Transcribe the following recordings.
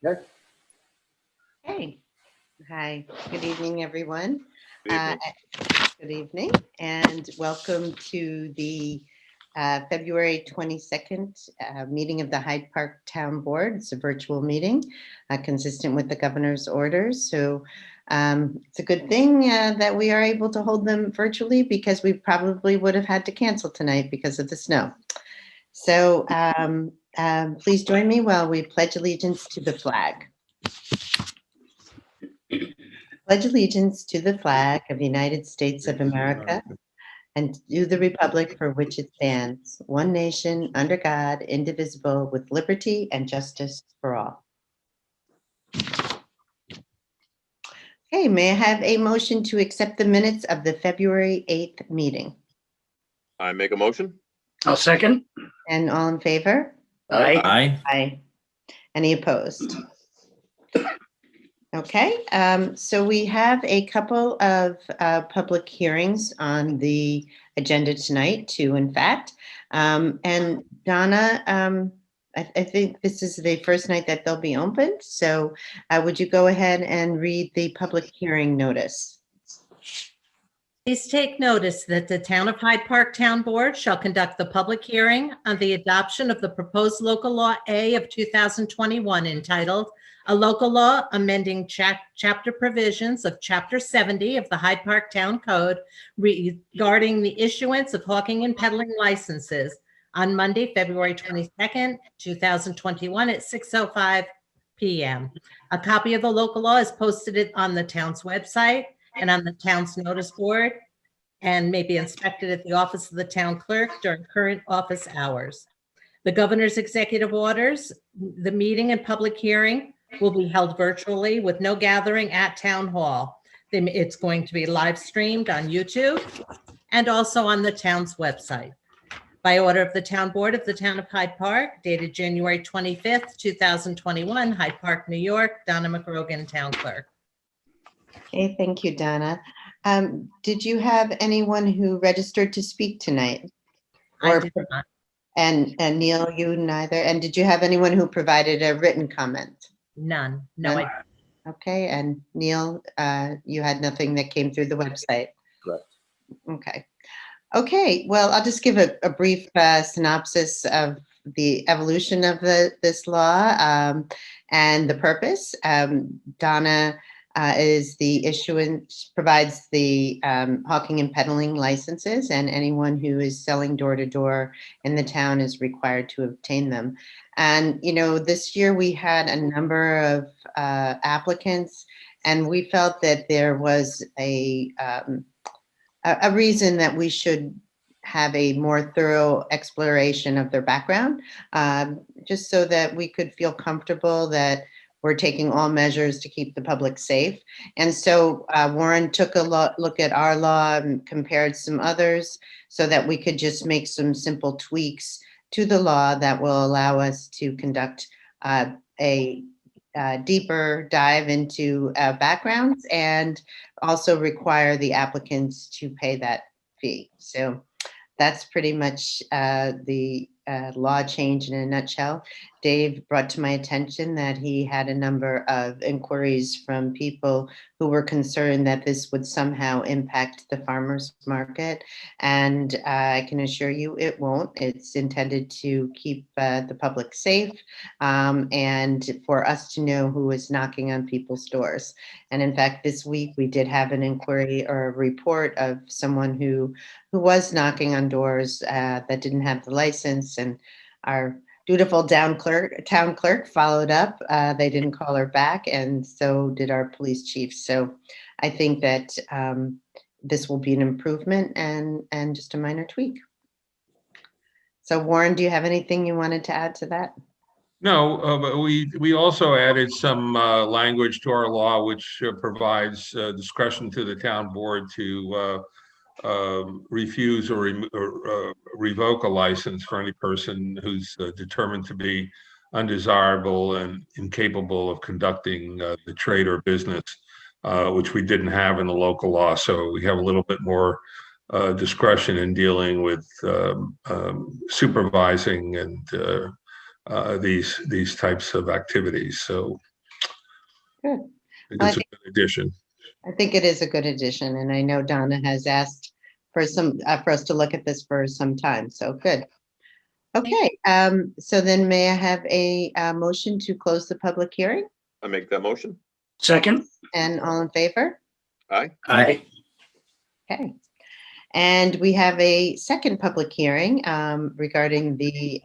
Okay. Hey, hi, good evening, everyone. Good evening. Good evening, and welcome to the February 22nd meeting of the Hyde Park Town Board. It's a virtual meeting consistent with the governor's orders. So it's a good thing that we are able to hold them virtually because we probably would have had to cancel tonight because of the snow. So please join me while we pledge allegiance to the flag. Pledge allegiance to the flag of the United States of America and to the republic for which it stands, one nation, under God, indivisible, with liberty and justice for all. Okay, may I have a motion to accept the minutes of the February 8th meeting? I make a motion. I'll second. And all in favor? Aye. Aye. Aye. Any opposed? Okay, so we have a couple of public hearings on the agenda tonight, two, in fact. And Donna, I think this is the first night that they'll be opened. So would you go ahead and read the public hearing notice? Please take notice that the Town of Hyde Park Town Board shall conduct the public hearing on the adoption of the proposed local law A of 2021 entitled "A Local Law Amending Chapter Provisions of Chapter 70 of the Hyde Park Town Code regarding the issuance of hawking and peddling licenses" on Monday, February 22nd, 2021 at 6:05 p.m. A copy of the local law is posted on the town's website and on the town's notice board, and may be inspected at the office of the town clerk during current office hours. The governor's executive orders, the meeting and public hearing will be held virtually with no gathering at town hall. It's going to be live streamed on YouTube and also on the town's website. By order of the town board of the town of Hyde Park, dated January 25th, 2021, Hyde Park, New York, Donna McGrogan, town clerk. Okay, thank you, Donna. Did you have anyone who registered to speak tonight? I did not. And Neil, you neither. And did you have anyone who provided a written comment? None. No, None? Okay, and Neil, you had nothing that came through the website? Correct. Okay. Okay, well, I'll just give a brief synopsis of the evolution of this law and the purpose. Donna is the issuance, provides the hawking and peddling licenses, and anyone who is selling door to door in the town is required to obtain them. And, you know, this year we had a number of applicants, and we felt that there was a reason that we should have a more thorough exploration of their background, just so that we could feel comfortable that we're taking all measures to keep the public safe. And so Warren took a look at our law and compared some others so that we could just make some simple tweaks to the law that will allow us to conduct a deeper dive into backgrounds and also require the applicants to pay that fee. So that's pretty much the law change in a nutshell. Dave brought to my attention that he had a number of inquiries from people who were concerned that this would somehow impact the farmers market. And I can assure you it won't. It's intended to keep the public safe and for us to know who is knocking on people's doors. And in fact, this week we did have an inquiry or a report of someone who was knocking on doors that didn't have the license, and our dutiful town clerk followed up. They didn't call her back, and so did our police chief. So I think that this will be an improvement and just a minor tweak. So Warren, do you have anything you wanted to add to that? No, but we also added some language to our law, which provides discretion to the town board to refuse or revoke a license for any person who's determined to be undesirable and incapable of conducting the trade or business, which we didn't have in the local law. So we have a little bit more discretion in dealing with supervising and these types of activities. So Good. I think Well, it's a good addition. I think it is a good addition, and I know Donna has asked for for us to look at this for some time, so good. Okay, so then may I have a motion to close the public hearing? I make that motion. Second. And all in favor? Aye. Aye. Okay. And we have a second public hearing regarding the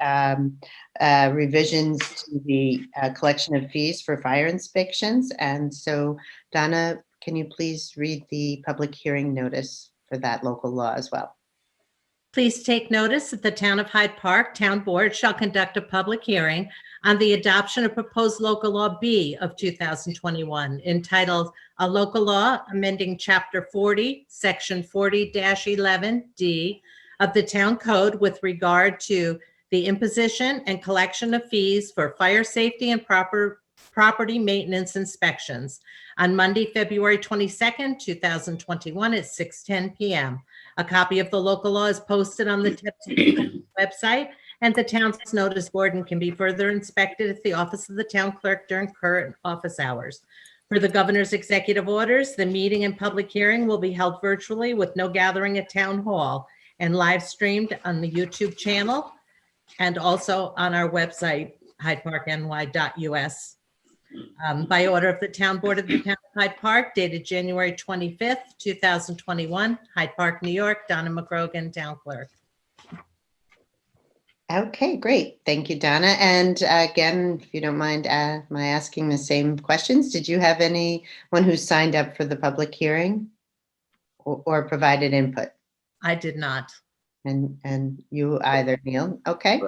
revisions to the collection of fees for fire inspections. And so, Donna, can you please read the public hearing notice for that local law as well? Please take notice that the Town of Hyde Park Town Board shall conduct a public hearing on the adoption of proposed local law B of 2021 entitled A Local Law Amending Chapter 40, Section 40-11D of the Town Code with regard to the imposition and collection of fees for fire safety and property maintenance inspections on Monday, February 22nd, 2021 at 6:10 p.m. A copy of the local law is posted on the website and the town's notice board and can be further inspected at the office of the town clerk during current office hours. For the governor's executive orders, the meeting and public hearing will be held virtually with no gathering at town hall and live streamed on the YouTube channel and also on our website, hydeparkny.us. By order of the Town Board of the Town of Hyde Park, dated January 25th, 2021, Hyde Park, New York, Donna McGrogan, Town Clerk. Okay, great. Thank you, Donna. And again, if you don't mind my asking the same questions, did you have anyone who signed up for the public hearing or provided input? I did not. And you either, Neil? Okay.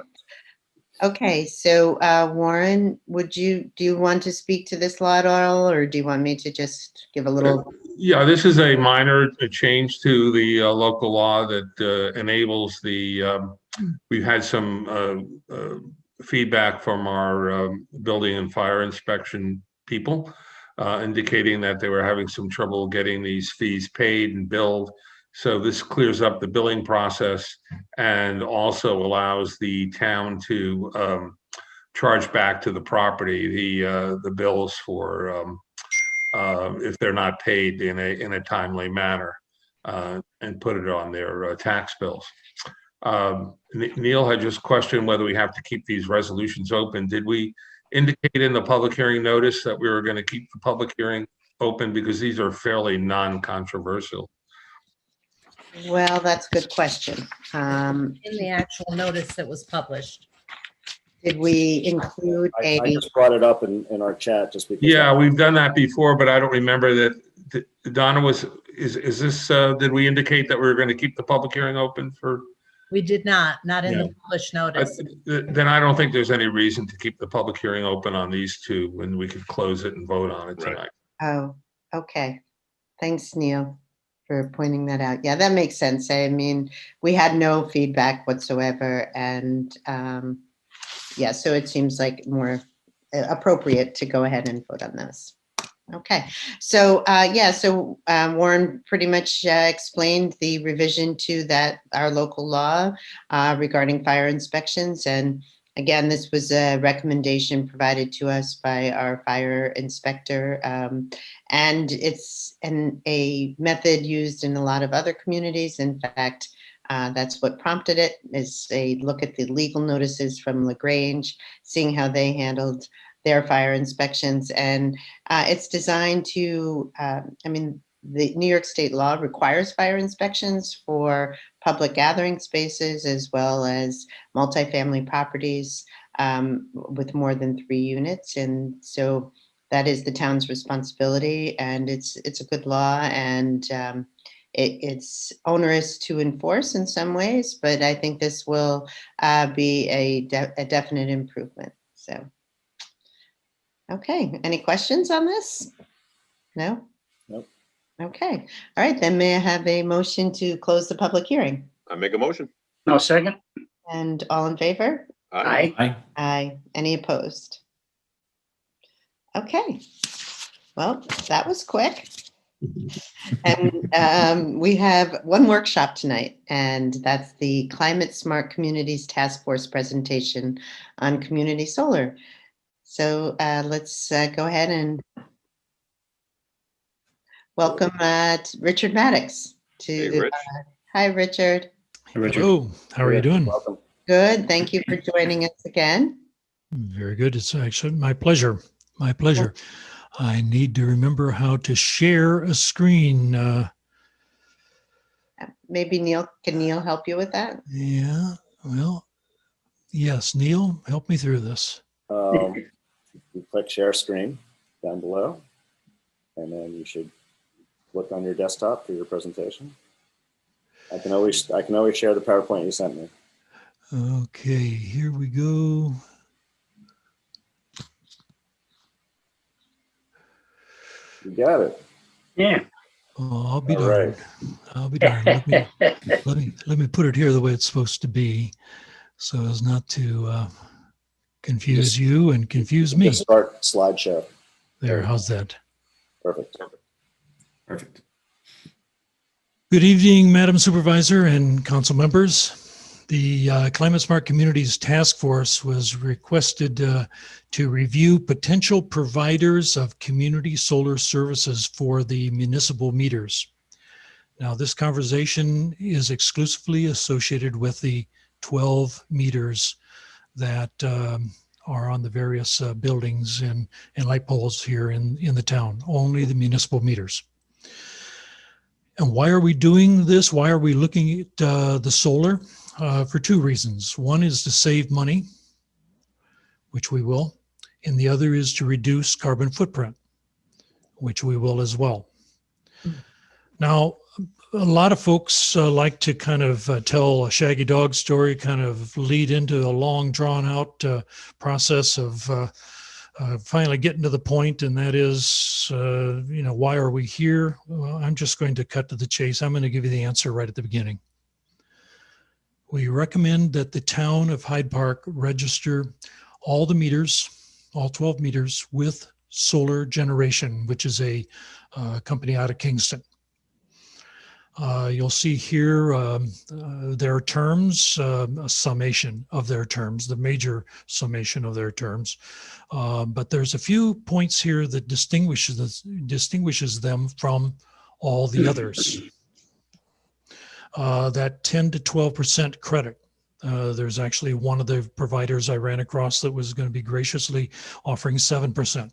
Okay, so Warren, do you want to speak to this law at all, or do you want me to just give a little? Yeah, this is a minor change to the local law that enables we've had some feedback from our building and fire inspection people indicating that they were having some trouble getting these fees paid and billed. So this clears up the billing process and also allows the town to charge back to the property the bills for if they're not paid in a timely manner and put it on their tax bills. Neil had just questioned whether we have to keep these resolutions open. Did we indicate in the public hearing notice that we were going to keep the public hearing open because these are fairly non-controversial? Well, that's a good question. In the actual notice that was published. Did we include I just brought it up in our chat just because. Yeah, we've done that before, but I don't remember that. Donna is this, did we indicate that we were going to keep the public hearing open for? We did not in the published notice. Then I don't think there's any reason to keep the public hearing open on these two when we could close it and vote on it tonight. Oh, okay. Thanks, Neil, for pointing that out. Yeah, that makes sense. I mean, we had no feedback whatsoever, and yeah, so it seems like more appropriate to go ahead and vote on this. Okay, so yeah, so Warren pretty much explained the revision to our local law regarding fire inspections. And again, this was a recommendation provided to us by our fire inspector. And it's a method used in a lot of other communities. In fact, that's what prompted it, is a look at the legal notices from LaGrange, seeing how they handled their fire inspections. And it's designed to, I mean, the New York state law requires fire inspections for public gathering spaces as well as multifamily properties with more than 3 units. And so that is the town's responsibility, and it's a good law, and it's onerous to enforce in some ways, but I think this will be a definite improvement. So, okay, any questions on this? No? Nope. Okay, all right, then may I have a motion to close the public hearing? I make a motion. No, second. And all in favor? Aye. Aye. Aye. Any opposed? Okay, well, that was quick. And we have one workshop tonight, and that's the Climate Smart Communities Task Force presentation on community solar. So let's go ahead and welcome Richard Maddox to Hey, the. Rich. Hi, Richard. Hey, Richard. Hello, how are you doing? Welcome. Good. Thank you for joining us again. Very good. It's actually my pleasure. My pleasure. I need to remember how to share a screen. Maybe can Neil help you with that? Yeah, well, yes, Neil, help me through this. You click share screen down below, and then you should look on your desktop for your presentation. I can always share the PowerPoint you sent me. Okay, here we go. You got it. Yeah. Oh, I'll be All darned. right. I'll be darned. Let me put it here the way it's supposed to be, so as not to confuse you and confuse me. Just start slideshow. There, how's that? Perfect. Perfect. Good evening, Madam Supervisor and council members. The Climate Smart Communities Task Force was requested to review potential providers of community solar services for the municipal meters. Now, this conversation is exclusively associated with the 12 meters that are on the various buildings and light poles here in the town, only the municipal meters. And why are we doing this? Why are we looking at the solar? For two reasons. One is to save money, which we will, and the other is to reduce carbon footprint, which we will as well. Now, a lot of folks like to kind of tell a shaggy dog story, kind of lead into a long drawn out process of finally getting to the point, and that is, why are we here? Well, I'm just going to cut to the chase. I'm going to give you the answer right at the beginning. We recommend that the town of Hyde Park register all the meters, all 12 meters, with Solar Generation, which is a company out of Kingston. You'll see here their terms, a summation of their terms, the major summation of their terms. But there's a few points here that distinguishes them from all the others. That 10 to 12% credit. There's actually one of the providers I ran across that was going to be graciously offering 7%.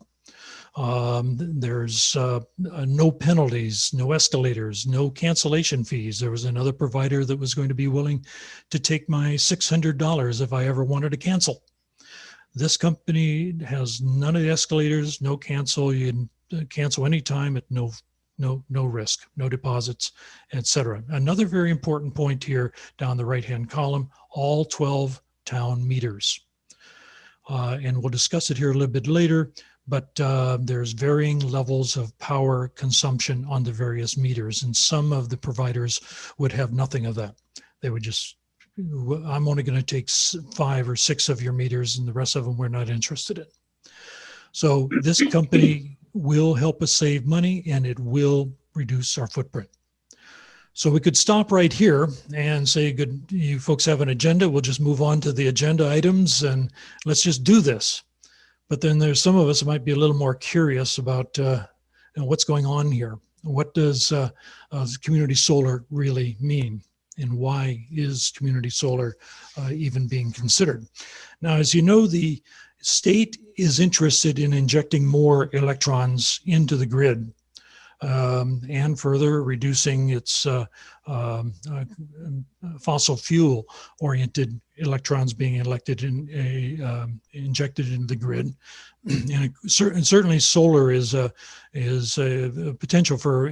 There's no penalties, no escalators, no cancellation fees. There was another provider that was going to be willing to take my $600 if I ever wanted to cancel. This company has none of the escalators, no cancel. You can cancel anytime at no risk, no deposits, etc. Another very important point here down the right-hand column, all 12 town meters. And we'll discuss it here a little bit later, but there's varying levels of power consumption on the various meters, and some of the providers would have nothing of that. They would just, I'm only going to take 5 or 6 of your meters, and the rest of them we're not interested in. So this company will help us save money, and it will reduce our footprint. So we could stop right here and say, good, you folks have an agenda. We'll just move on to the agenda items and let's just do this. But then there's some of us who might be a little more curious about what's going on here. What does community solar really mean? And why is community solar even being considered? Now, as you know, the state is interested in injecting more electrons into the grid and further reducing its fossil fuel oriented electrons being injected into the grid. And certainly solar is a potential for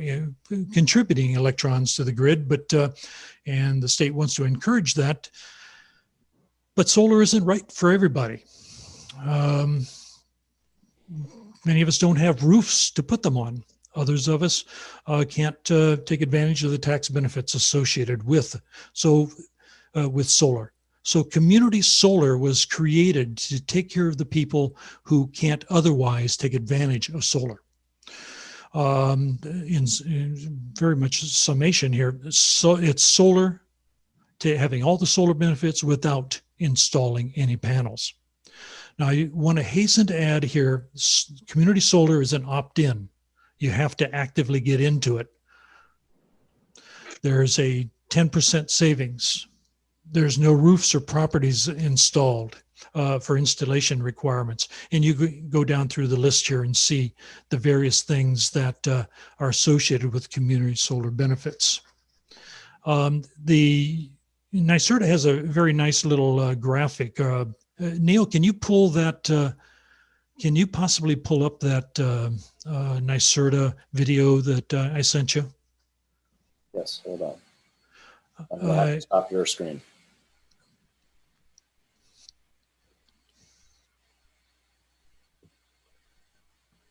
contributing electrons to the grid, but and the state wants to encourage that. But solar isn't right for everybody. Many of us don't have roofs to put them on. Others of us can't take advantage of the tax benefits associated with solar. So community solar was created to take care of the people who can't otherwise take advantage of solar. In very much summation here, so it's solar to having all the solar benefits without installing any panels. Now, I want to hasten to add here, community solar is an opt-in. You have to actively get into it. There's a 10% savings. There's no roofs or properties installed for installation requirements. And you go down through the list here and see the various things that are associated with community solar benefits. The NYSERDA has a very nice little graphic. Neil, can you pull that? Can you possibly pull up that NYSERDA video that I sent you? Yes, hold on. I'm going to have to stop your screen.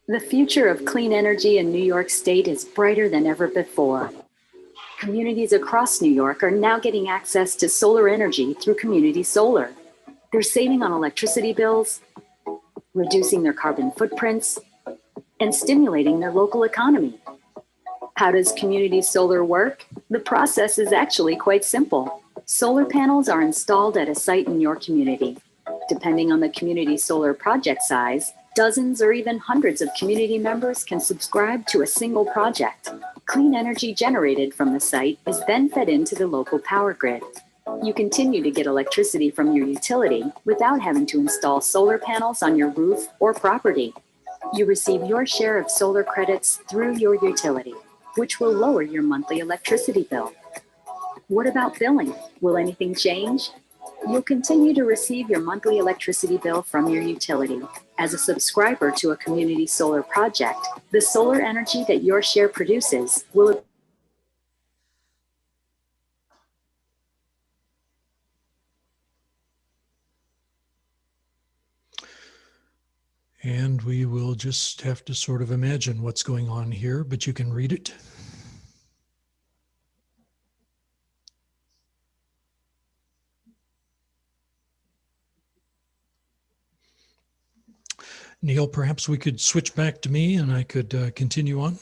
The future of clean energy in New York State is brighter than ever before. Communities across New York are now getting access to solar energy through community solar. They're saving on electricity bills, reducing their carbon footprints, and stimulating their local economy. How does community solar work? The process is actually quite simple. Solar panels are installed at a site in your community. Depending on the community solar project size, dozens or even hundreds of community members can subscribe to a single project. Clean energy generated from the site is then fed into the local power grid. You continue to get electricity from your utility without having to install solar panels on your roof or property. You receive your share of solar credits through your utility, which will lower your monthly electricity bill. What about billing? Will anything change? You'll continue to receive your monthly electricity bill from your utility. As a subscriber to a community solar project, the solar energy that your share produces will And we will just have to sort of imagine what's going on here, but you can read it. Neil, perhaps we could switch back to me and I could continue on.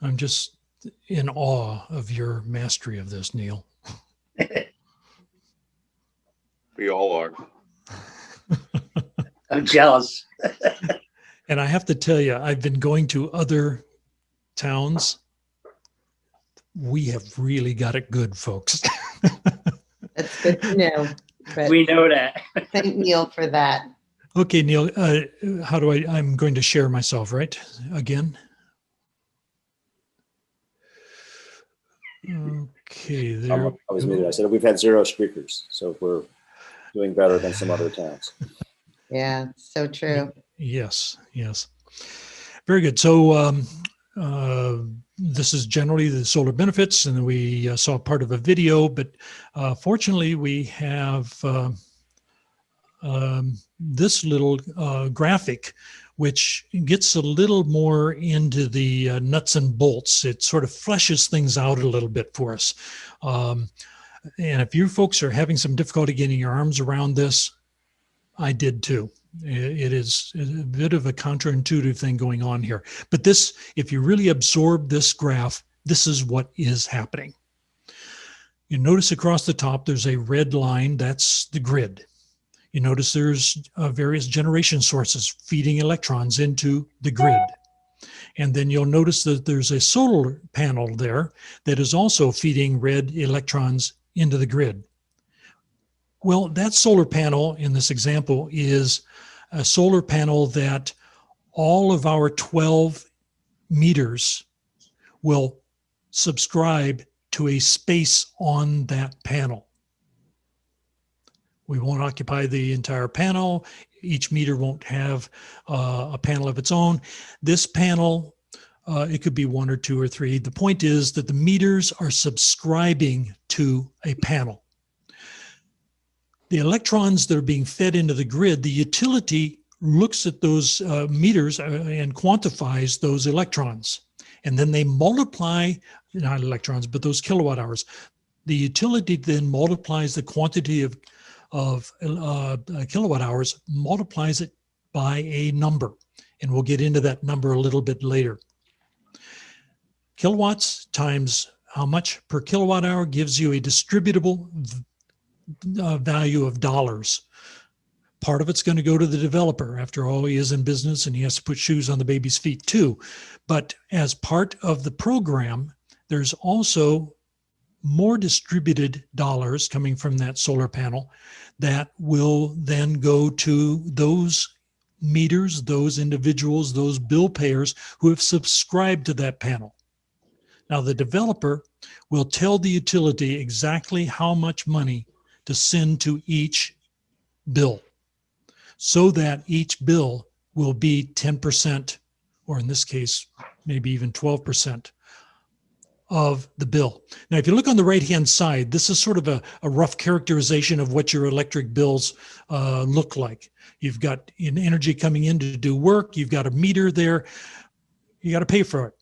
I'm just in awe of your mastery of this, Neil. We all are. I'm jealous. And I have to tell you, I've been going to other towns. We have really got it good, folks. That's good to know. But We know that. thank Neil for that. Okay, Neil, how do I'm going to share myself, right? Again. Okay, there. I was muted. I said we've had 0 speakers, so we're doing better than some other towns. Yeah, so true. Yes, yes. Very good. So this is generally the solar benefits, and we saw part of a video, but fortunately we have this little graphic, which gets a little more into the nuts and bolts. It sort of fleshes things out a little bit for us. And if you folks are having some difficulty getting your arms around this, I did too. It is a bit of a counterintuitive thing going on here. But this, if you really absorb this graph, this is what is happening. You notice across the top, there's a red line. That's the grid. You notice there's various generation sources feeding electrons into the grid. And then you'll notice that there's a solar panel there that is also feeding red electrons into the grid. Well, that solar panel in this example is a solar panel that all of our 12 meters will subscribe to a space on that panel. We won't occupy the entire panel. Each meter won't have a panel of its own. This panel, it could be 1 or 2 or 3. The point is that the meters are subscribing to a panel. The electrons that are being fed into the grid, the utility looks at those meters and quantifies those electrons. And then they multiply, not electrons, but those kilowatt hours. The utility then multiplies the quantity of kilowatt hours, multiplies it by a number. And we'll get into that number a little bit later. Kilowatts times how much per kilowatt hour gives you a distributable value of dollars. Part of it's going to go to the developer. After all, he is in business and he has to put shoes on the baby's feet too. But as part of the program, there's also more distributed dollars coming from that solar panel that will then go to those meters, those individuals, those bill payers who have subscribed to that panel. Now, the developer will tell the utility exactly how much money to send to each bill, so that each bill will be 10%, or in this case, maybe even 12% of the bill. Now, if you look on the right-hand side, this is sort of a rough characterization of what your electric bills look like. You've got energy coming in to do work. You've got a meter there. You got to pay for it.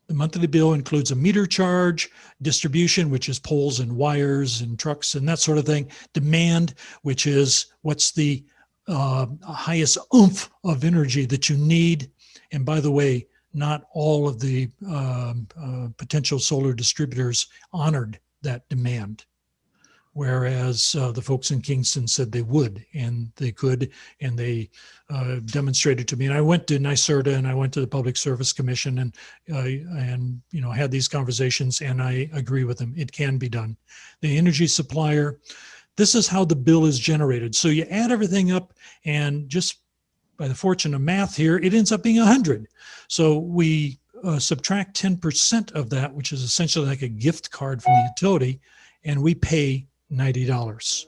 The monthly bill includes a meter charge, distribution, which is poles and wires and trucks and that sort of thing. Demand, which is what's the highest oomph of energy that you need. And by the way, not all of the potential solar distributors honored that demand, whereas the folks in Kingston said they would, and they could, and they demonstrated to me. And I went to NYSERDA and I went to the Public Service Commission and you know, had these conversations, and I agree with them. It can be done. The energy supplier, this is how the bill is generated. So you add everything up, and just by the fortune of math here, it ends up being 100. So we subtract 10% of that, which is essentially like a gift card from the utility, and we pay $90.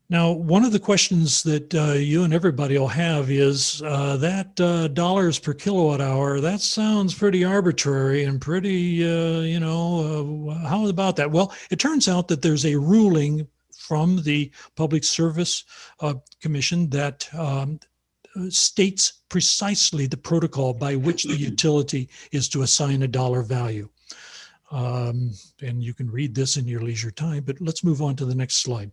Now, one of the questions that you and everybody will have is that dollars per kilowatt hour, that sounds pretty arbitrary and pretty, you know, how about that? Well, it turns out that there's a ruling from the Public Service Commission that states precisely the protocol by which the utility is to assign a dollar value. And you can read this in your leisure time, but let's move on to the next slide.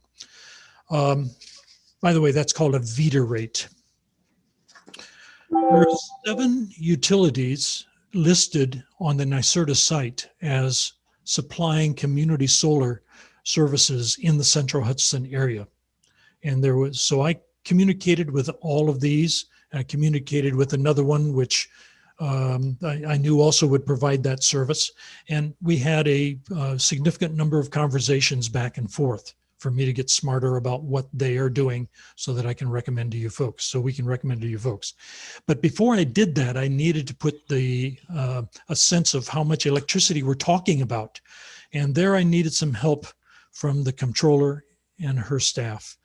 By the way, that's called a VEDA rate. There are 7 utilities listed on the NYSERDA site as supplying community solar services in the Central Hudson area. And there was, so I communicated with all of these. I communicated with another one, which I knew also would provide that service. And we had a significant number of conversations back and forth for me to get smarter about what they are doing so that I can recommend to you folks, so we can recommend to you folks. But before I did that, I needed to put the a sense of how much electricity we're talking about. And there I needed some help from the comptroller and her staff.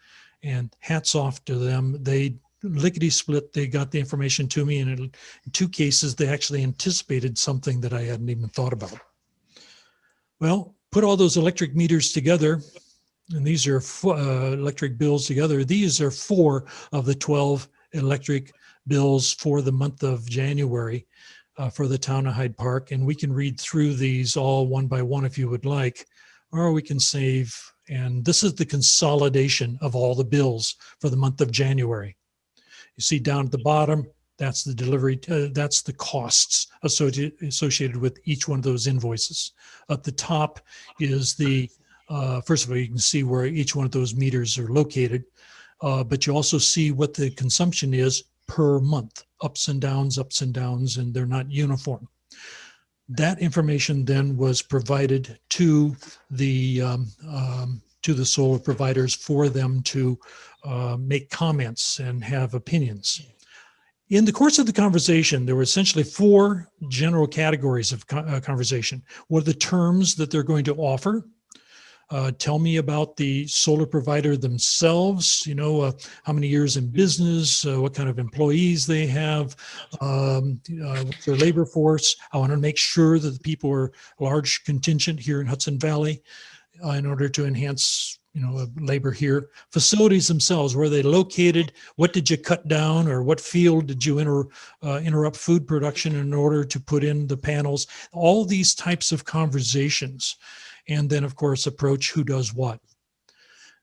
And hats off to them. They lickety-split, they got the information to me, and in 2 cases, they actually anticipated something that I hadn't even thought about. Well, put all those electric meters together, and these are electric bills together. These are 4 of the 12 electric bills for the month of January for the town of Hyde Park. And we can read through these all one by one if you would like, or we can save. And this is the consolidation of all the bills for the month of January. You see down at the bottom, that's the delivery, that's the costs associated with each one of those invoices. At the top is the, first of all, you can see where each one of those meters are located, but you also see what the consumption is per month, ups and downs, and they're not uniform. That information then was provided to the solar providers for them to make comments and have opinions. In the course of the conversation, there were essentially 4 general categories of conversation. What are the terms that they're going to offer? Tell me about the solar provider themselves, you know, how many years in business, what kind of employees they have, what's their labor force. I want to make sure that the people are a large contingent here in Hudson Valley in order to enhance, you know, labor here. Facilities themselves, where are they located? What did you cut down, or what field did you interrupt food production in order to put in the panels? All these types of conversations. And then, of course, approach who does what.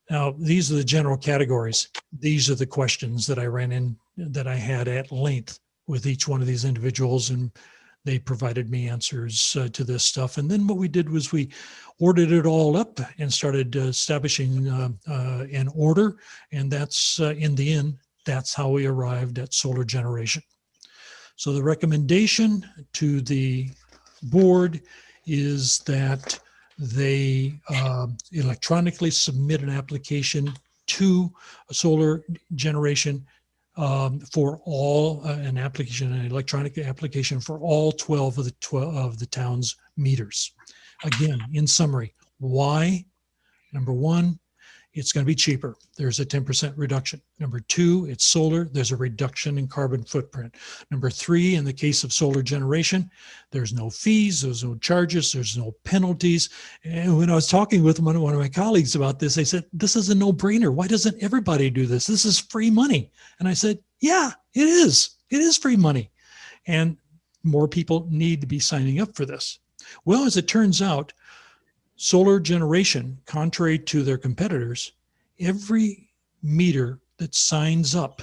Now, these are the general categories. These are the questions that I ran in, that I had at length with each one of these individuals. And they provided me answers to this stuff. And then what we did was we ordered it all up and started establishing an order. And that's in the end, that's how we arrived at solar generation. So the recommendation to the board is that they electronically submit an application to solar generation for all an electronic application for all 12 of the town's meters. Again, in summary, why? Number one, it's going to be cheaper. There's a 10% reduction. Number two, it's solar. There's a reduction in carbon footprint. Number three, in the case of solar generation, there's no fees, there's no charges, there's no penalties. And when I was talking with one of my colleagues about this, they said, this is a no-brainer. Why doesn't everybody do this? This is free money. And I said, yeah, it is. It is free money. And more people need to be signing up for this. Well, as it turns out, solar generation, contrary to their competitors, every meter that signs up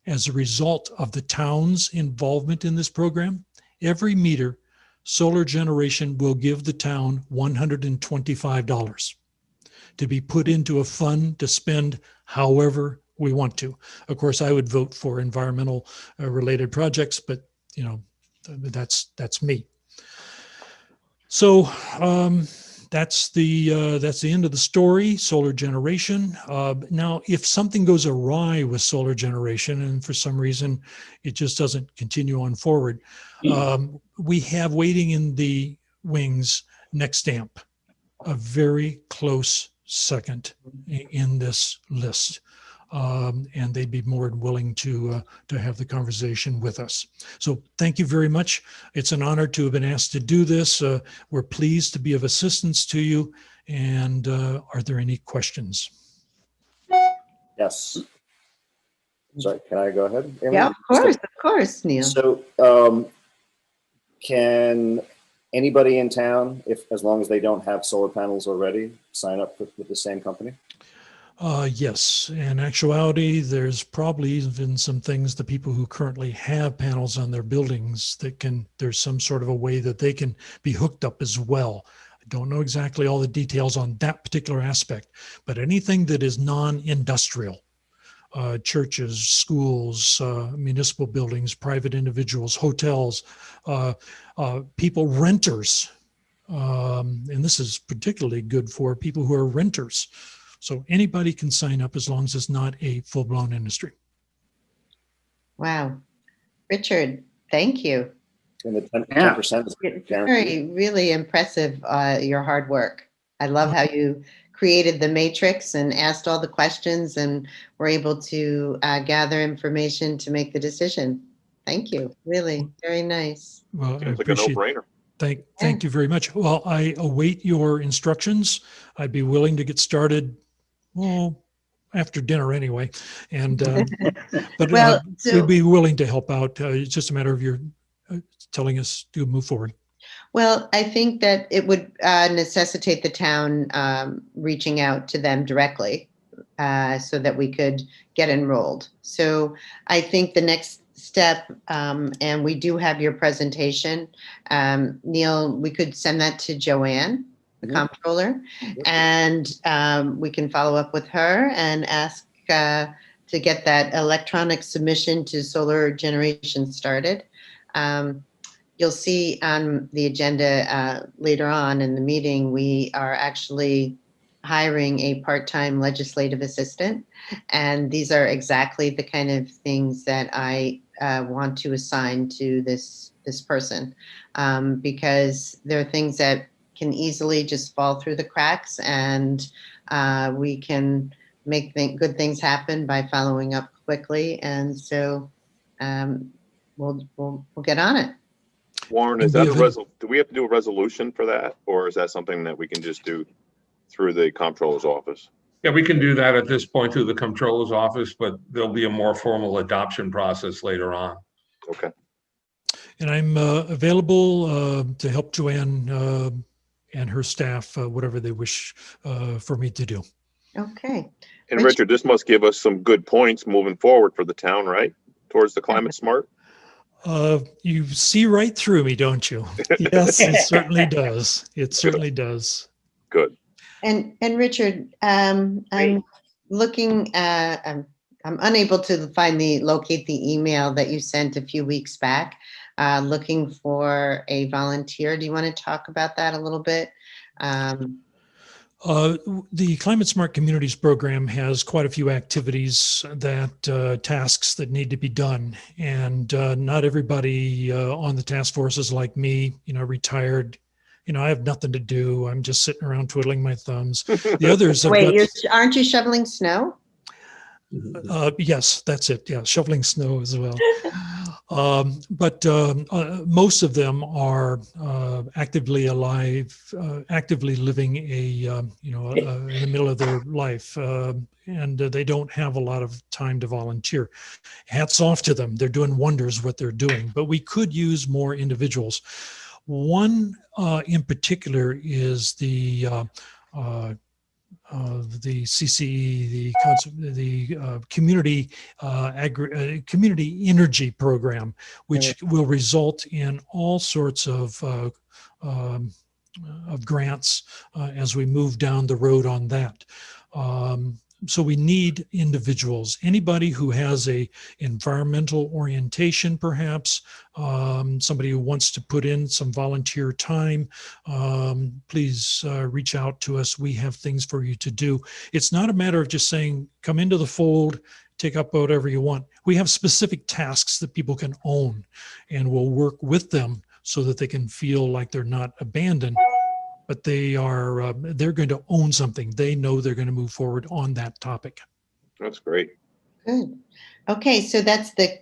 as a result of the town's involvement in this program, every meter, solar generation will give the town $125 to be put into a fund to spend however we want to. Of course, I would vote for environmental related projects, but that's me. So that's the end of the story, solar generation. Now, if something goes awry with solar generation and for some reason it just doesn't continue on forward, we have waiting in the wings NextAmp, a very close second in this list. And they'd be more than willing to have the conversation with us. So thank you very much. It's an honor to have been asked to do this. We're pleased to be of assistance to you. And are there any questions? Yes. Sorry, can I go ahead? Amy? Yeah, of course, Neil. So can anybody in town, as long as they don't have solar panels already, sign up with the same company? Yes, in actuality, there's probably even some things, the people who currently have panels on their buildings there's some sort of a way that they can be hooked up as well. I don't know exactly all the details on that particular aspect, but anything that is non-industrial, churches, schools, municipal buildings, private individuals, hotels, people, renters, and this is particularly good for people who are renters. So anybody can sign up as long as it's not a full-blown industry. Wow. Richard, thank you. And the 10% is guaranteed. Really impressive, your hard work. I love how you created the matrix and asked all the questions and were able to gather information to make the decision. Thank you. Really, very nice. Well, I Seems like a appreciate no-brainer. Thank you very much. Well, I await your instructions. I'd be willing to get started, well, after dinner anyway. And but Well, we'd be willing to help out. It's just a matter of your telling us to move forward. Well, I think that it would necessitate the town reaching out to them directly so that we could get enrolled. So I think the next step, and we do have your presentation, Neil, we could send that to Joanne, the comptroller, and we can follow up with her and ask to get that electronic submission to solar generation started. You'll see on the agenda later on in the meeting, we are actually hiring a part-time legislative assistant. And these are exactly the kind of things that I want to assign to this person, because there are things that can easily just fall through the cracks, and we can make good things happen by following up quickly. And so we'll get on it. Warren, is that do we have to do a resolution for that, or is that something that we can just do through the comptroller's office? Yeah, we can do that at this point through the comptroller's office, but there'll be a more formal adoption process later on. Okay. And I'm available to help Joanne and her staff, whatever they wish for me to do. Okay. And Richard, this must give us some good points moving forward for the town, right? Towards the climate smart. You see right through me, don't you? Yes, it certainly does. It certainly does. Good. And Richard, I'm looking at, I'm unable to locate the email that you sent a few weeks back, looking for a volunteer. Do you want to talk about that a little bit? The Climate Smart Communities program has quite a few activities tasks that need to be done. And not everybody on the task force is like me, retired. I have nothing to do. I'm just sitting around twiddling my thumbs. The others have Wait, aren't you shoveling snow? Yes, that's it. Yeah, shoveling snow as well. But most of them are actively alive, actively living in the middle of their life, and they don't have a lot of time to volunteer. Hats off to them. They're doing wonders what they're doing, but we could use more individuals. One in particular is the CCE, the community community energy program, which will result in all sorts of grants as we move down the road on that. So we need individuals, anybody who has a environmental orientation, perhaps, somebody who wants to put in some volunteer time, please reach out to us. We have things for you to do. It's not a matter of just saying, come into the fold, take up whatever you want. We have specific tasks that people can own, and we'll work with them so that they can feel like they're not abandoned, but they're going to own something. They know they're going to move forward on that topic. That's great. Good. Okay, so that's the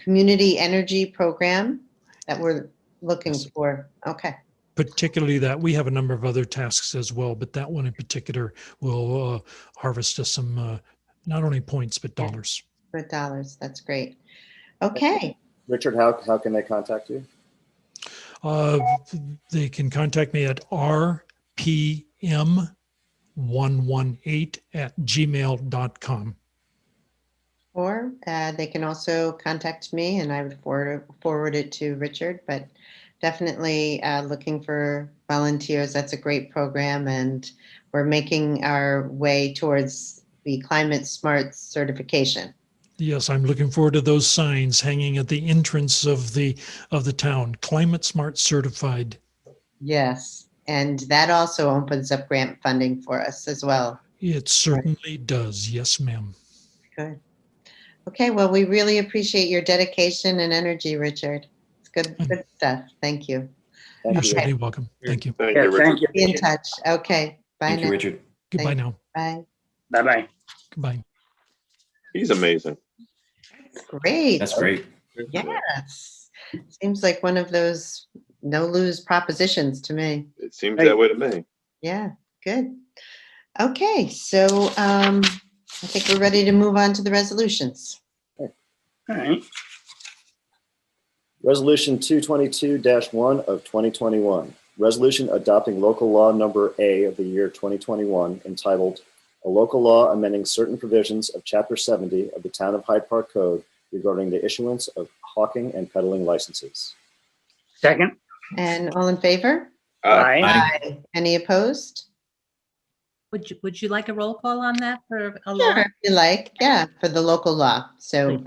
community energy program that we're looking for. Okay. Particularly that. We have a number of other tasks as well, but that one in particular will harvest us some not only points but dollars. Good dollars. That's great. Okay. Richard, how can they contact you? They can contact me at rpm118@gmail.com. Or they can also contact me, and I would forward it to Richard, but definitely looking for volunteers. That's a great program, and we're making our way towards the Climate Smart certification. Yes, I'm looking forward to those signs hanging at the entrance of the town. Climate Smart certified. Yes, and that also opens up grant funding for us as well. It certainly does. Yes, ma'am. Good. Okay, well, we really appreciate your dedication and energy, Richard. It's good stuff. Thank you. You're certainly welcome. Thank you. Thank you, Richard. Thank you. Be in touch. Okay. Bye Thank now. you, Richard. Goodbye Thank- now. Bye. Bye-bye. Goodbye. He's amazing. Great. That's great. Yes. Seems like one of those no-lose propositions to me. It seems that way to me. Yeah, good. Okay, so I think we're ready to move on to the resolutions. All right. Resolution 222-1 of 2021. Resolution adopting local law number A of the year 2021 entitled A Local Law Amending Certain Provisions of Chapter 70 of the Town of Hyde Park Code regarding the issuance of hawking and peddling licenses. Second. And all in favor? Aye. Aye. Any opposed? Would you like a roll call on that for a law? Sure, if you like, yeah, for the local law. So,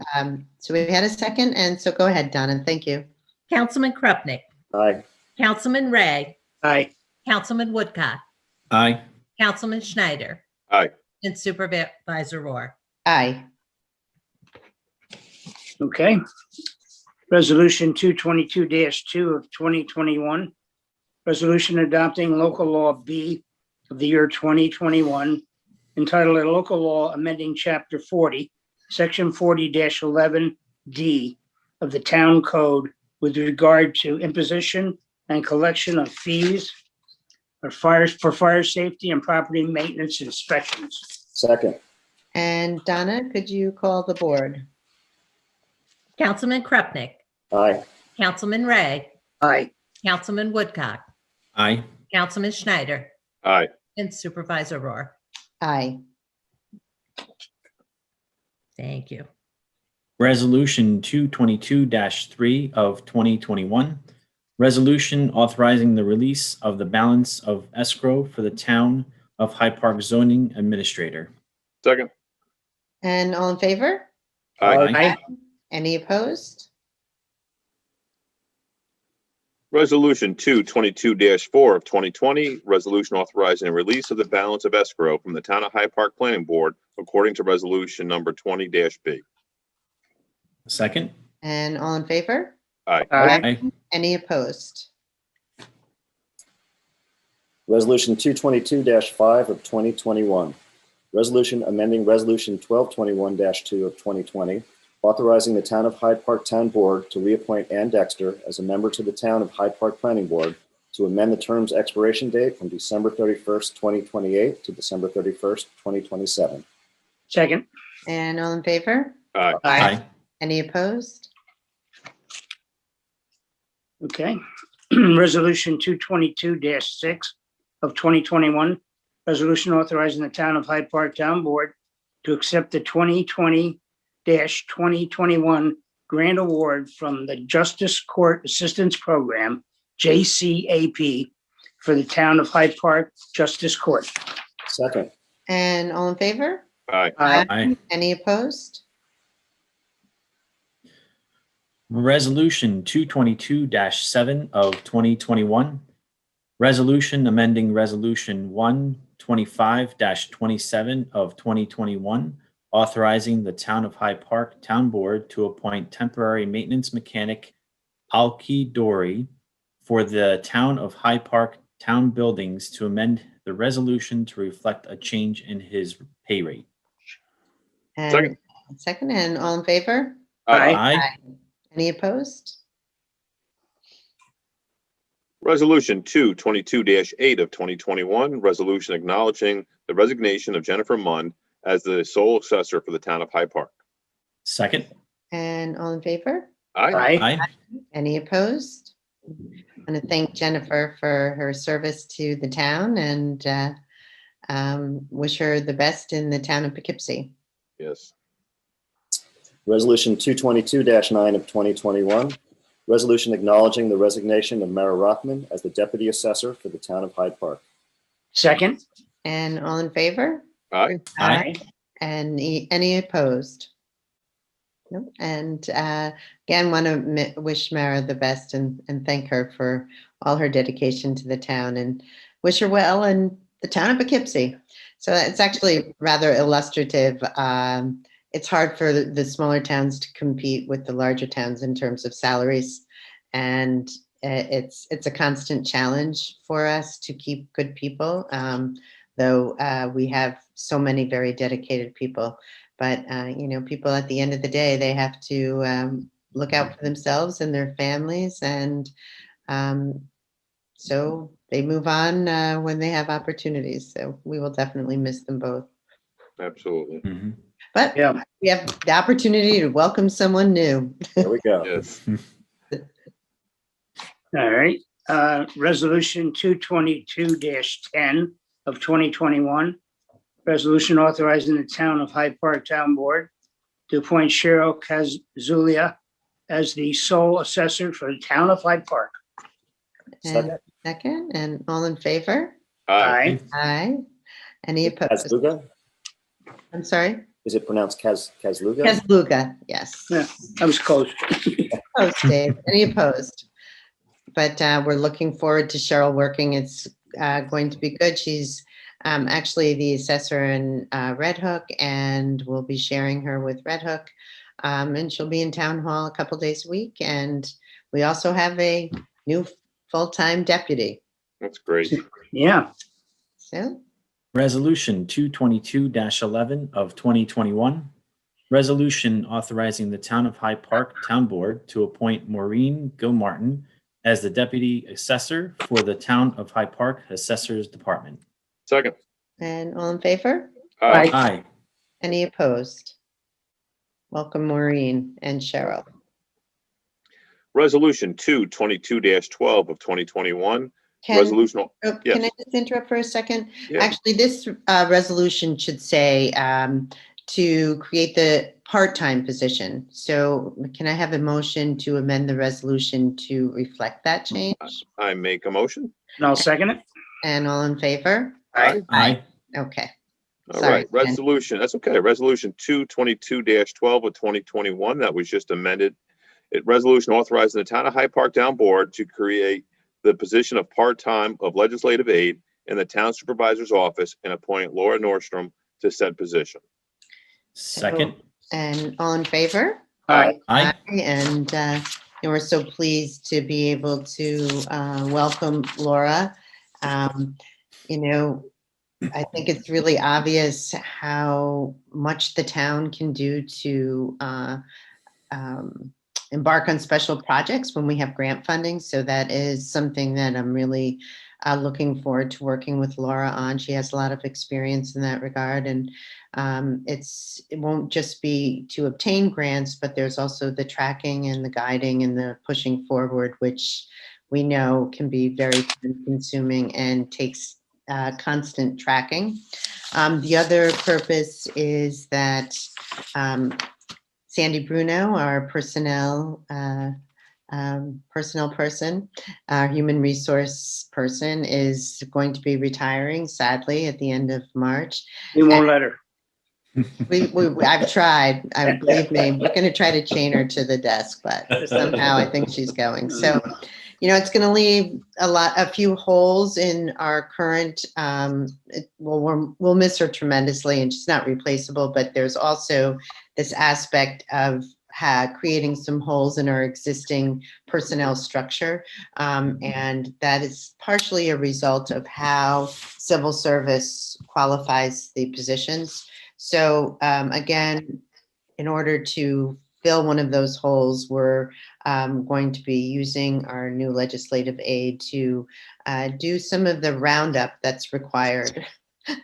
so we had a second, and so go ahead, Donna. Thank you. Councilman Krupnik, Aye. Councilman Ray, Aye. Councilman Woodcock, Aye. Councilman Schneider, Aye. and Supervisor Rohr. Aye. Okay. Resolution 222-2 of 2021. Resolution adopting local law B of the year 2021 entitled A Local Law Amending Chapter 40, Section 40-11D of the Town Code with regard to imposition and collection of fees for fire safety and property maintenance inspections. Second. And Donna, could you call the board? Councilman Krupnik, Aye. Councilman Ray, Aye. Councilman Woodcock, Aye. Councilman Schneider, Aye. and Supervisor Rohr. Aye. Thank you. Resolution 222-3 of 2021. Resolution authorizing the release of the balance of escrow for the town of Hyde Park zoning administrator. Second. And all in favor? Aye. Aye. Any opposed? Resolution 222-4 of 2020, resolution authorizing the release of the balance of escrow from the Town of Hyde Park Planning Board according to resolution number 20-B. Second. And all in favor? Aye. Aye. Any opposed? Resolution 222-5 of 2021. Resolution amending Resolution 1221-2 of 2020, authorizing the Town of Hyde Park Town Board to reappoint Ann Dexter as a member to the Town of Hyde Park Planning Board to amend the term's expiration date from December 31st, 2028 to December 31st, 2027. Second. And all in favor? Aye. Aye. Any opposed? Okay. Resolution 222-6 of 2021, resolution authorizing the Town of Hyde Park Town Board to accept the 2020-2021 grant award from the Justice Court Assistance Program, JCAP, for the Town of Hyde Park Justice Court. Second. And all in favor? Aye. Aye. Any opposed? Resolution 222-7 of 2021. Resolution amending Resolution 125-27 of 2021, authorizing the Town of Hyde Park Town Board to appoint temporary maintenance mechanic Alki Dory for the Town of Hyde Park Town Buildings to amend the resolution to reflect a change in his pay rate. And Second. Second, and all in favor? Aye. Aye. Any opposed? Resolution 222-8 of 2021, resolution acknowledging the resignation of Jennifer Mund as the sole assessor for the Town of Hyde Park. Second. And all in favor? Aye. Aye. Any opposed? I want to thank Jennifer for her service to the town and wish her the best in the town of Poughkeepsie. Yes. Resolution 222-9 of 2021, resolution acknowledging the resignation of Mara Rothman as the Deputy Assessor for the Town of Hyde Park. Second. And all in favor? Aye. Aye. And any opposed? Nope. And again, want to wish Mara the best and thank her for all her dedication to the town and wish her well in the town of Poughkeepsie. So it's actually rather illustrative. It's hard for the smaller towns to compete with the larger towns in terms of salaries. And it's a constant challenge for us to keep good people, though we have so many very dedicated people. But, people at the end of the day, they have to look out for themselves and their families. And so they move on when they have opportunities. So we will definitely miss them both. Absolutely. Mhm. But Yeah. we have the opportunity to welcome someone new. There we go. Yes. All right. Resolution 222-10 of 2021, resolution authorizing the Town of Hyde Park Town Board to appoint Cheryl Zulia as the sole assessor for the Town of Hyde Park. And second, and all in favor? Aye. Aye. Any opposed? Kazluga? I'm sorry? Is it pronounced Kazluga? Kazluga, yes. Yeah, I was close. Opposed, Dave. Any opposed? But we're looking forward to Cheryl working. It's going to be good. She's actually the assessor in Red Hook, and we'll be sharing her with Red Hook. And she'll be in town hall a couple days a week. And we also have a new full-time deputy. That's great. Yeah. So, Resolution 222-11 of 2021, resolution authorizing the Town of Hyde Park Town Board to appoint Maureen Gilmartin as the Deputy Assessor for the Town of Hyde Park Assessors Department. Second. and all in favor? Aye. Aye. Any opposed? Welcome, Maureen and Cheryl. Resolution 222-12 of 2021, resolution. Can yes. I just interrupt for a second? Yeah. Actually, this resolution should say to create the part-time position. So can I have a motion to amend the resolution to reflect that change? I make a motion. And I'll second it. And all in favor? Aye. Aye. Okay. All Sorry, right, Ken. resolution, that's okay. Resolution 222-12 of 2021, that was just amended. Resolution authorizing the Town of Hyde Park Town Board to create the position of part-time of legislative aid in the Town Supervisor's Office and appoint Laura Nordstrom to said position. Second. And all in favor? Aye. Aye. And we're so pleased to be able to welcome Laura. I think it's really obvious how much the town can do to embark on special projects when we have grant funding. So that is something that I'm really looking forward to working with Laura on. She has a lot of experience in that regard. And it won't just be to obtain grants, but there's also the tracking and the guiding and the pushing forward, which we know can be very consuming and takes constant tracking. The other purpose is that Sandy Bruno, our personnel person, our human resource person, is going to be retiring, sadly, at the end of March. We won't let her. I've tried. Believe me, we're going to try to chain her to the desk, but somehow I think she's going. So, it's going to leave a few holes in our current. We'll miss her tremendously, and she's not replaceable. But there's also this aspect of creating some holes in our existing personnel structure, and that is partially a result of how civil service qualifies the positions. So again, in order to fill one of those holes, we're going to be using our new legislative aid to do some of the roundup that's required,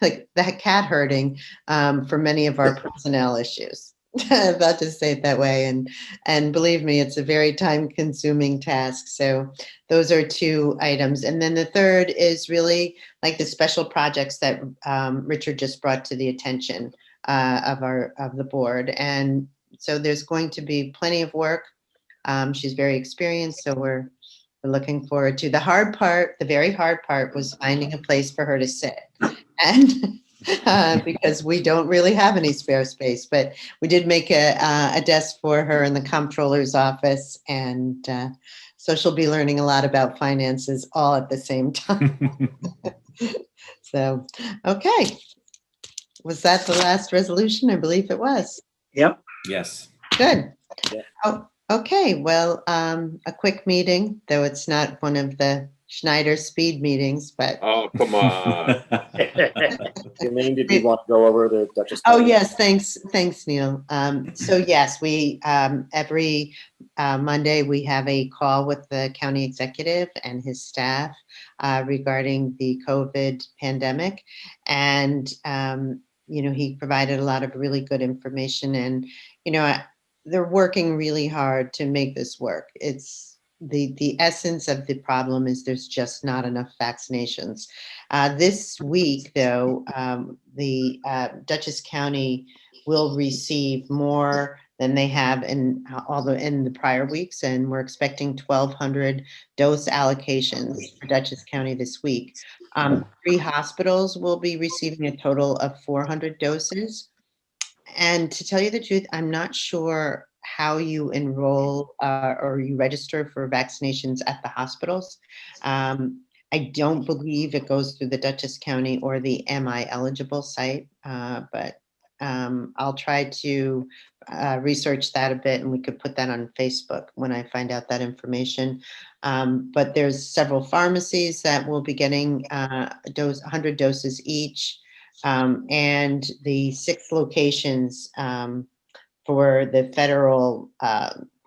like that cat herding for many of our personnel issues. I'm about to say it that way. And believe me, it's a very time-consuming task. So those are two items. And then the third is really like the special projects that Richard just brought to the attention of the board. And so there's going to be plenty of work. She's very experienced, so we're looking forward to the hard part. The very hard part was finding a place for her to sit. And because we don't really have any spare space, but we did make a desk for her in the comptroller's office. And so she'll be learning a lot about finances all at the same time. So, okay. Was that the last resolution? I believe it was. Yep. Yes. Good. Yeah. Oh, okay. Well, a quick meeting, though it's not one of the Schneider speed meetings, but. Oh, come on. Elaine, did you want to go over the Duchess? Oh, County? yes. Thanks, Neil. So yes, we every Monday we have a call with the county executive and his staff regarding the COVID pandemic. And, he provided a lot of really good information, and, they're working really hard to make this work. It's the essence of the problem is there's just not enough vaccinations. This week, though, the Dutchess County will receive more than they have in the prior weeks, and we're expecting 1,200 dose allocations for Dutchess County this week. 3 hospitals will be receiving a total of 400 doses. And to tell you the truth, I'm not sure how you enroll or you register for vaccinations at the hospitals. I don't believe it goes through the Dutchess County or the Am I Eligible site, but I'll try to research that a bit, and we could put that on Facebook when I find out that information. But there's several pharmacies that will be getting 100 doses each. And the 6 locations for the federal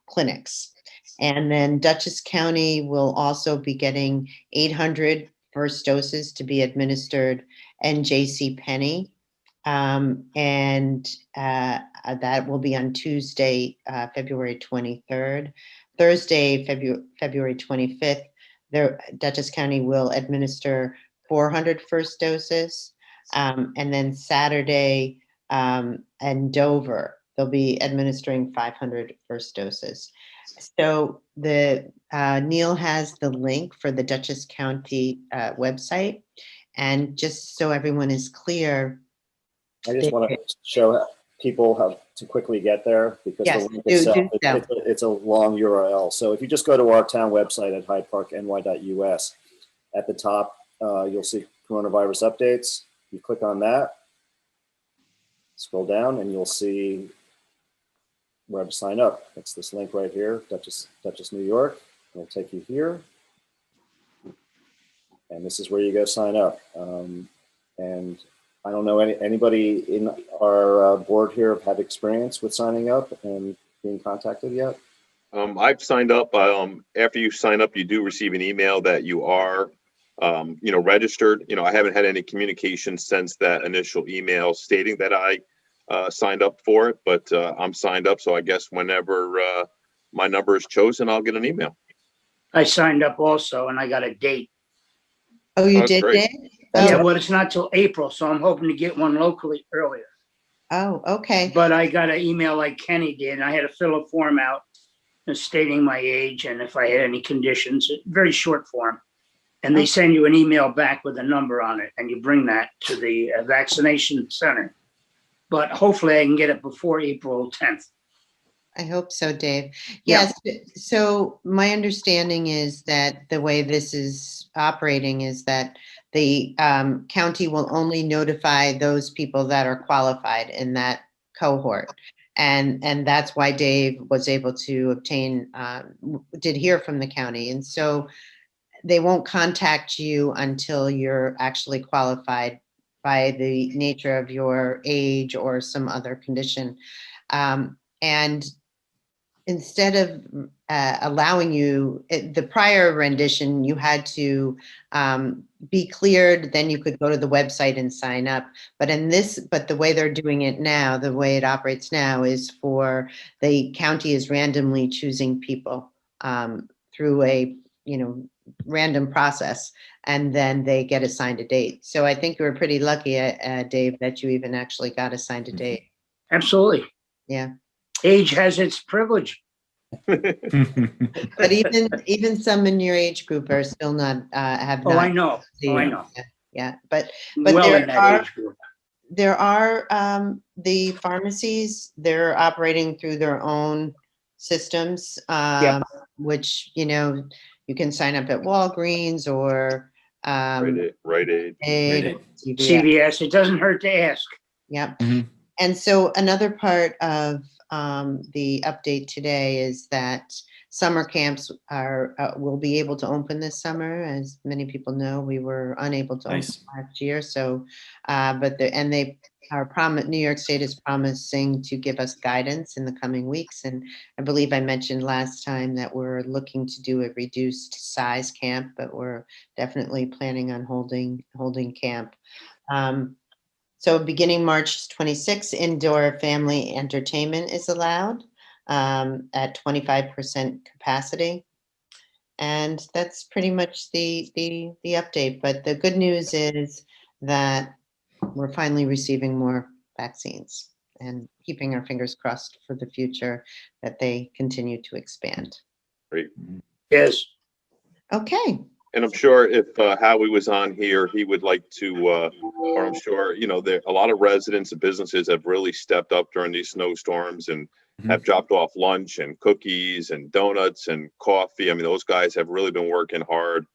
clinics. And then Dutchess County will also be getting 800 first doses to be administered and JCPenney. And that will be on Tuesday, February 23rd. Thursday, February 25th, Dutchess County will administer 400 first doses. And then Saturday, and Dover, they'll be administering 500 first doses. So Neil has the link for the Dutchess County website. And just so everyone is clear. I just want to show people how to quickly get there, because Yes, the link itself, do so. it's a long URL. So if you just go to our town website at hydeparkny.us, at the top, you'll see coronavirus updates. You click on that, scroll down, and you'll see where to sign up. It's this link right here, Dutchess, New York. It'll take you here. And this is where you go sign up. And I don't know anybody in our board here have had experience with signing up and being contacted yet? I've signed up. After you sign up, you do receive an email that you are, registered. I haven't had any communication since that initial email stating that I signed up for it, but I'm signed up. So I guess whenever my number is chosen, I'll get an email. I signed up also and I got a date. Oh, you That's did, great. Dave? Yeah, well, it's not till April, so I'm hoping to get one locally earlier. Oh, okay. But I got an email like Kenny did, and I had to fill a form out stating my age and if I had any conditions, a very short form. And they send you an email back with a number on it, and you bring that to the vaccination center. But hopefully I can get it before April 10th. I hope so, Dave. Yeah. Yes. So my understanding is that the way this is operating is that the county will only notify those people that are qualified in that cohort. And that's why Dave was able to obtain, did hear from the county. And so they won't contact you until you're actually qualified by the nature of your age or some other condition. And instead of allowing you, the prior rendition, you had to be cleared, then you could go to the website and sign up. But the way they're doing it now, the way it operates now is for the county is randomly choosing people through a, random process, and then they get assigned a date. So I think you were pretty lucky, Dave, that you even actually got assigned a date. Absolutely. Yeah. Age has its privilege. But even some in your age group are still not have not. I know. I know. Yeah, but Well, there in that age group. there are the pharmacies. They're operating through their own systems, which you can sign up at Walgreens or Rite Aid. CVS. It doesn't hurt to ask. Yep. And so another part of the update today is that summer camps will be able to open this summer. As many people know, we were unable to open last year. So, New York State is promising to give us guidance in the coming weeks. And I believe I mentioned last time that we're looking to do a reduced size camp, but we're definitely planning on holding camp. So beginning March 26th, indoor family entertainment is allowed at 25% capacity. And that's pretty much the update. But the good news is that we're finally receiving more vaccines and keeping our fingers crossed for the future that they continue to expand. Great. Yes. Okay. And I'm sure if Howie was on here, he would like to, or I'm sure, there a lot of residents and businesses have really stepped up during these snowstorms and have dropped off lunch and cookies and donuts and coffee. I mean, those guys have really been working hard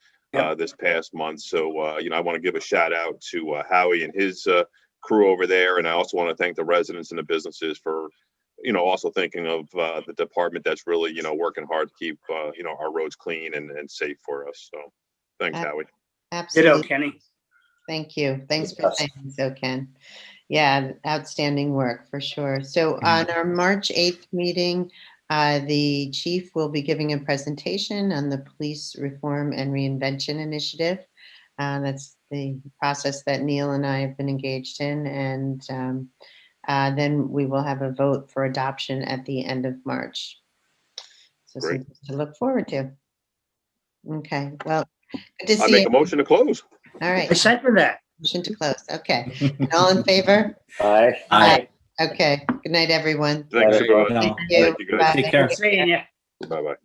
this past month. So, I want to give a shout out to Howie and his crew over there. And I also want to thank the residents and the businesses for, also thinking of the department that's really, working hard to keep, our roads clean and safe for us. So thanks, Howie. Absolutely. Ditto, Kenny. Thank you. Thanks for saying so, Ken. Yeah, outstanding work for sure. So on our March 8th meeting, the chief will be giving a presentation on the Police Reform and Reinvention Initiative. That's the process that Neil and I have been engaged in. And then we will have a vote for adoption at the end of March. So something to look forward to. Okay, well, good to see I make a motion to close. All right. I second that. Motion to close. Okay. And all in favor? Aye. Aye. Okay. Good night, everyone. Thanks, Bye, everyone. No. Thank you. Thank you, guys. Take care. Seeing ya. Bye-bye.